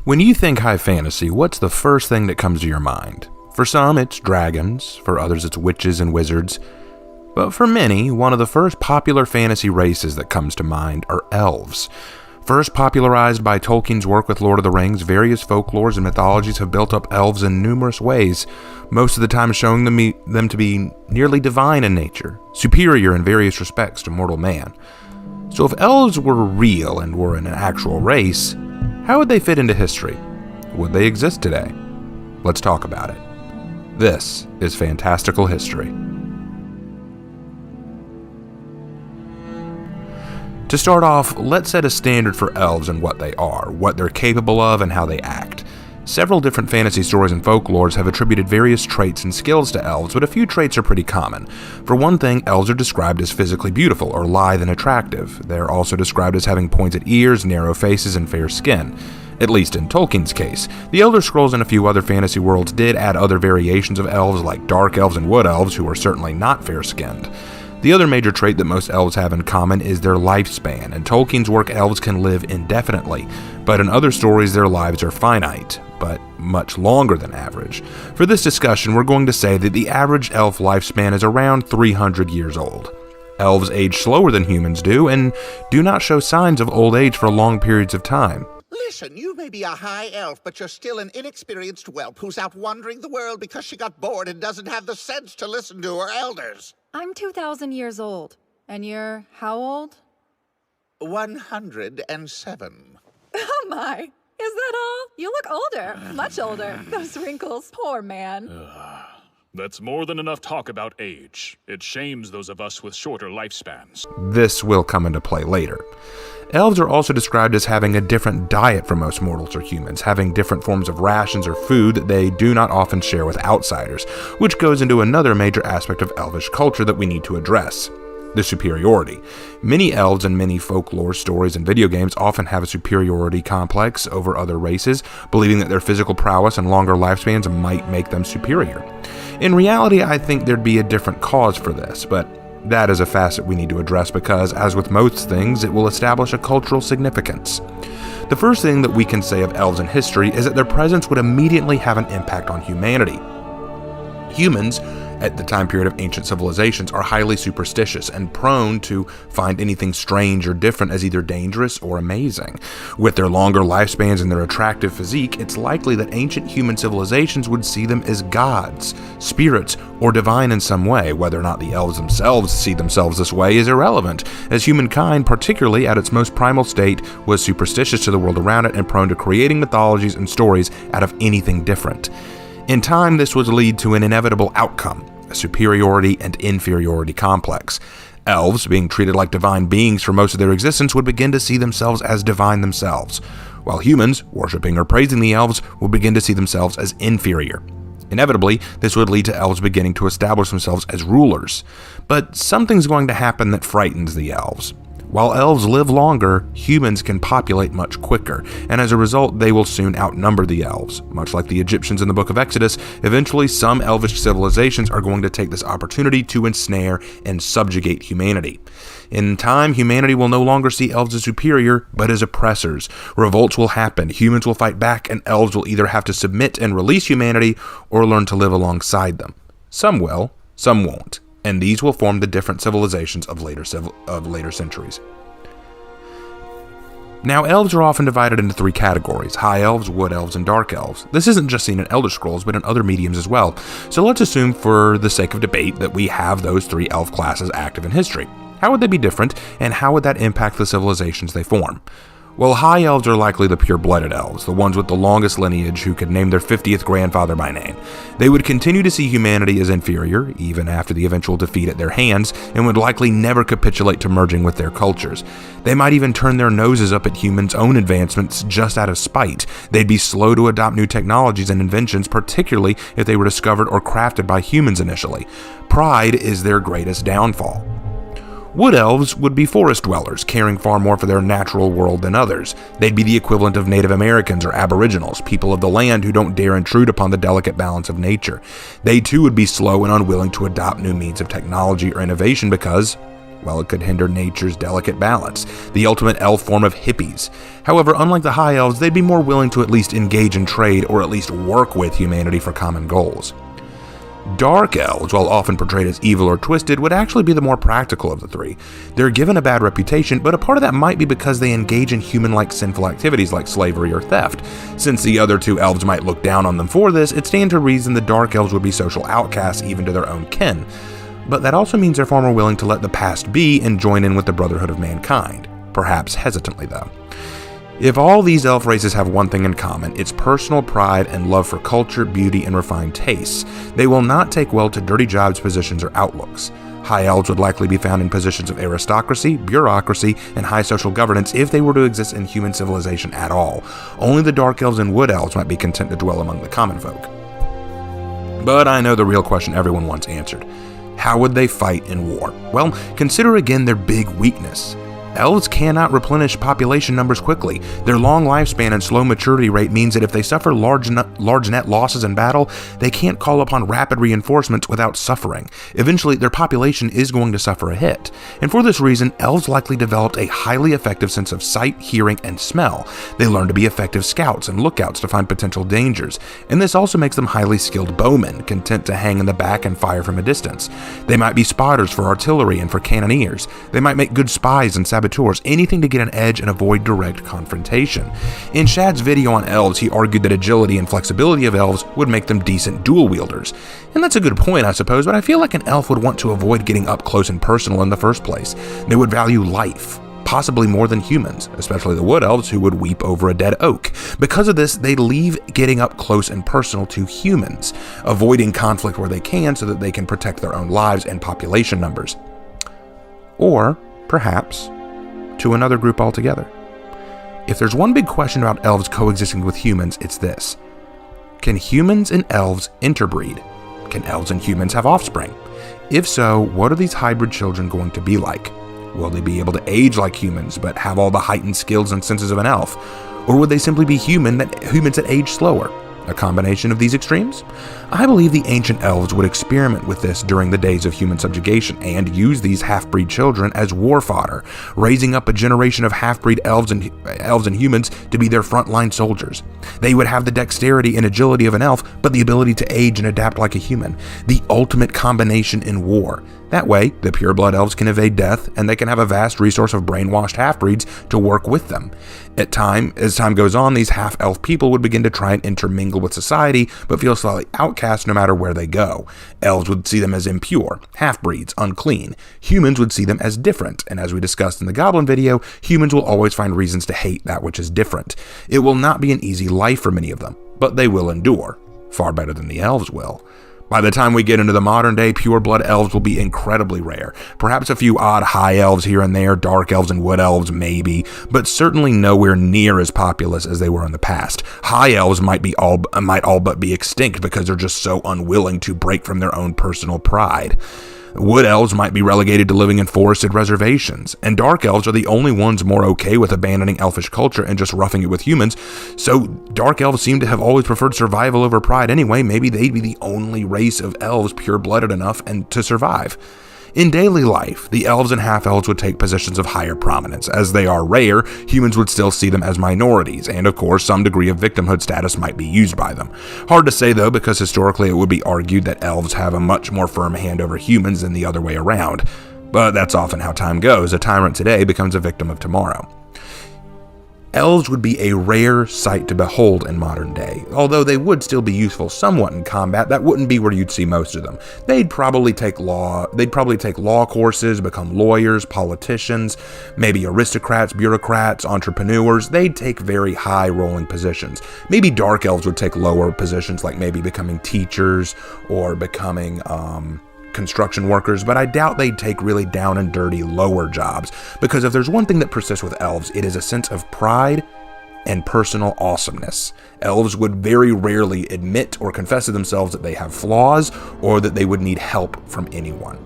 When you think high fantasy, what's the first thing that comes to your mind? For some, it's dragons. For others, it's witches and wizards. But for many, one of the first popular fantasy races that comes to mind are elves. First popularized by Tolkien's work with Lord of the Rings, various folklores and mythologies have built up elves in numerous ways, most of the time showing them to be nearly divine in nature, superior in various respects to mortal man. So if elves were real and were an actual race, how would they fit into history? Would they exist today? Let's talk about it. This is Fantastical History. To start off, let's set a standard for elves and what they are, what they're capable of, and how they act. Several different fantasy stories and folklores have attributed various traits and skills to elves, but a few traits are pretty common. For one thing, elves are described as physically beautiful or lithe and attractive. They're also described as having pointed ears, narrow faces, and fair skin. At least in Tolkien's case. The Elder Scrolls and a few other fantasy worlds did add other variations of elves like dark elves and wood elves, who are certainly not fair-skinned. The other major trait that most elves have in common is their lifespan. In Tolkien's work, elves can live indefinitely, but in other stories their lives are finite, but much longer than average. For this discussion, we're going to say that the average elf lifespan is around 300 years old. Elves age slower than humans do, and do not show signs of old age for long periods of time. Listen, you may be a high elf, but you're still an inexperienced whelp who's out wandering the world because she got bored and doesn't have the sense to listen to her elders. I'm 2,000 years old. And you're how old? 107. Oh my. Is that all? You look older. Much older. Those wrinkles. Poor man. That's more than enough talk about age. It shames those of us with shorter lifespans. This will come into play later. Elves are also described as having a different diet from most mortals or humans, having different forms of rations or food that they do not often share with outsiders, which goes into another major aspect of elvish culture that we need to address: the superiority. Many elves and many folklore stories and video games often have a superiority complex over other races, believing that their physical prowess and longer lifespans might make them superior. In reality, I think there'd be a different cause for this, but that is a facet we need to address because, as with most things, it will establish a cultural significance. The first thing that we can say of elves in history is that their presence would immediately have an impact on humanity. Humans, at the time period of ancient civilizations, are highly superstitious and prone to find anything strange or different as either dangerous or amazing. With their longer lifespans and their attractive physique, it's likely that ancient human civilizations would see them as gods, spirits, or divine in some way. Whether or not the elves themselves see themselves this way is irrelevant, as humankind, particularly at its most primal state, was superstitious to the world around it and prone to creating mythologies and stories out of anything different. In time, this would lead to an inevitable outcome: a superiority and inferiority complex. Elves, being treated like divine beings for most of their existence, would begin to see themselves as divine themselves, while humans, worshipping or praising the elves, would begin to see themselves as inferior. Inevitably, this would lead to elves beginning to establish themselves as rulers. But something's going to happen that frightens the elves. While elves live longer, humans can populate much quicker, and as a result, they will soon outnumber the elves. Much like the Egyptians in the Book of Exodus, eventually some elvish civilizations are going to take this opportunity to ensnare and subjugate humanity. In time, humanity will no longer see elves as superior, but as oppressors. Revolts will happen, humans will fight back, and elves will either have to submit and release humanity, or learn to live alongside them. Some will, some won't. And these will form the different civilizations of later centuries. Now, elves are often divided into three categories: high elves, wood elves, and dark elves. This isn't just seen in Elder Scrolls, but in other mediums as well. So let's assume, for the sake of debate, that we have those three elf classes active in history. How would they be different, and how would that impact the civilizations they form? Well, high elves are likely the pure-blooded elves, the ones with the longest lineage who could name their 50th grandfather by name. They would continue to see humanity as inferior, even after the eventual defeat at their hands, and would likely never capitulate to merging with their cultures. They might even turn their noses up at humans' own advancements just out of spite. They'd be slow to adopt new technologies and inventions, particularly if they were discovered or crafted by humans initially. Pride is their greatest downfall. Wood elves would be forest dwellers, caring far more for their natural world than others. They'd be the equivalent of Native Americans or Aboriginals, people of the land who don't dare intrude upon the delicate balance of nature. They too would be slow and unwilling to adopt new means of technology or innovation because, Well, it could hinder nature's delicate balance, the ultimate elf form of hippies. However, unlike the high elves, they'd be more willing to at least engage in trade or at least work with humanity for common goals. Dark elves, while often portrayed as evil or twisted, would actually be the more practical of the three. They're given a bad reputation, but a part of that might be because they engage in human-like sinful activities like slavery or theft. Since the other two elves might look down on them for this, it stands to reason the dark elves would be social outcasts even to their own kin. But that also means they're far more willing to let the past be and join in with the brotherhood of mankind. Perhaps hesitantly, though. If all these elf races have one thing in common, it's personal pride and love for culture, beauty, and refined tastes. They will not take well to dirty jobs, positions, or outlooks. High elves would likely be found in positions of aristocracy, bureaucracy, and high social governance if they were to exist in human civilization at all. Only the dark elves and wood elves might be content to dwell among the common folk. But I know the real question everyone wants answered. How would they fight in war? Well, consider again their big weakness. Elves cannot replenish population numbers quickly. Their long lifespan and slow maturity rate means that if they suffer large net losses in battle, they can't call upon rapid reinforcements without suffering. Eventually, their population is going to suffer a hit. And for this reason, elves likely developed a highly effective sense of sight, hearing, and smell. They learn to be effective scouts and lookouts to find potential dangers. And this also makes them highly skilled bowmen, content to hang in the back and fire from a distance. They might be spotters for artillery and for cannoneers. They might make good spies and saboteurs, anything to get an edge and avoid direct confrontation. In Shad's video on elves, he argued that agility and flexibility of elves would make them decent dual wielders. And that's a good point, I suppose, but I feel like an elf would want to avoid getting up close and personal in the first place. They would value life, possibly more than humans, especially the wood elves who would weep over a dead oak. Because of this, they leave getting up close and personal to humans, avoiding conflict where they can so that they can protect their own lives and population numbers. Or, perhaps, to another group altogether. If there's one big question about elves coexisting with humans, it's this. Can humans and elves interbreed? Can elves and humans have offspring? If so, what are these hybrid children going to be like? Will they be able to age like humans, but have all the heightened skills and senses of an elf? Or would they simply be humans that age slower? A combination of these extremes? I believe the ancient elves would experiment with this during the days of human subjugation and use these half-breed children as war fodder, raising up a generation of half-breed elves and humans to be their frontline soldiers. They would have the dexterity and agility of an elf, but the ability to age and adapt like a human, the ultimate combination in war. That way, the pureblood elves can evade death, and they can have a vast resource of brainwashed half-breeds to work with them. As time goes on, these half-elf people would begin to try and intermingle with society, but feel slightly outcast no matter where they go. Elves would see them as impure, half-breeds, unclean. Humans would see them as different, and as we discussed in the Goblin video, humans will always find reasons to hate that which is different. It will not be an easy life for many of them, but they will endure. Far better than the elves will. By the time we get into the modern day, pure-blood elves will be incredibly rare. Perhaps a few odd high elves here and there, dark elves and wood elves maybe, but certainly nowhere near as populous as they were in the past. High elves might all but be extinct because they're just so unwilling to break from their own personal pride. Wood elves might be relegated to living in forested reservations, and dark elves are the only ones more okay with abandoning elfish culture and just roughing it with humans, so dark elves seem to have always preferred survival over pride anyway. Maybe they'd be the only race of elves pure-blooded enough and to survive. In daily life, the elves and half-elves would take positions of higher prominence. As they are rare, humans would still see them as minorities, and of course, some degree of victimhood status might be used by them. Hard to say though, because historically it would be argued that elves have a much more firm hand over humans than the other way around. But that's often how time goes. A tyrant today becomes a victim of tomorrow. Elves would be a rare sight to behold in modern day. Although they would still be useful somewhat in combat, that wouldn't be where you'd see most of them. They'd probably take law courses, become lawyers, politicians, maybe aristocrats, bureaucrats, entrepreneurs. They'd take very high rolling positions. Maybe dark elves would take lower positions, like maybe becoming teachers or becoming construction workers, but I doubt they'd take really down and dirty lower jobs, because if there's one thing that persists with elves, it is a sense of pride and personal awesomeness. Elves would very rarely admit or confess to themselves that they have flaws or that they would need help from anyone.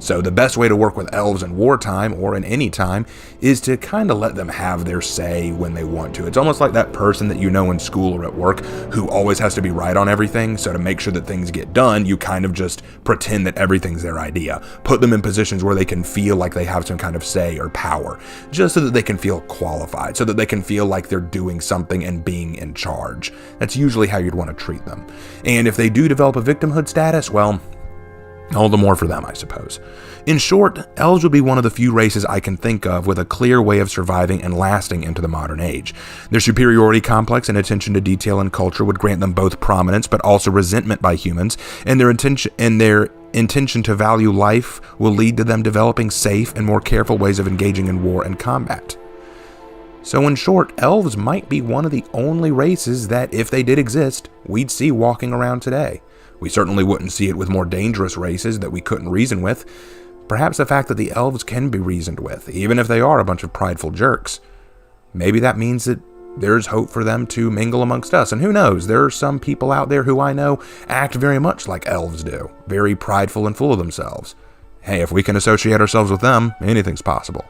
So the best way to work with elves in wartime, or in any time, is to kind of let them have their say when they want to. It's almost like that person that you know in school or at work who always has to be right on everything, so to make sure that things get done, you kind of just pretend that everything's their idea. Put them in positions where they can feel like they have some kind of say or power, just so that they can feel qualified, so that they can feel like they're doing something and being in charge. That's usually how you'd want to treat them. And if they do develop a victimhood status, well, all the more for them, I suppose. In short, elves would be one of the few races I can think of with a clear way of surviving and lasting into the modern age. Their superiority complex and attention to detail and culture would grant them both prominence but also resentment by humans, and their intention to value life will lead to them developing safe and more careful ways of engaging in war and combat. So in short, elves might be one of the only races that, if they did exist, we'd see walking around today. We certainly wouldn't see it with more dangerous races that we couldn't reason with. Perhaps the fact that the elves can be reasoned with, even if they are a bunch of prideful jerks. Maybe that means that there's hope for them to mingle amongst us. And who knows, there are some people out there who I know act very much like elves do, very prideful and full of themselves. Hey, if we can associate ourselves with them, anything's possible.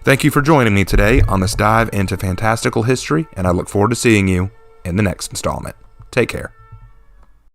Thank you for joining me today on this dive into fantastical history, and I look forward to seeing you in the next installment. Take care.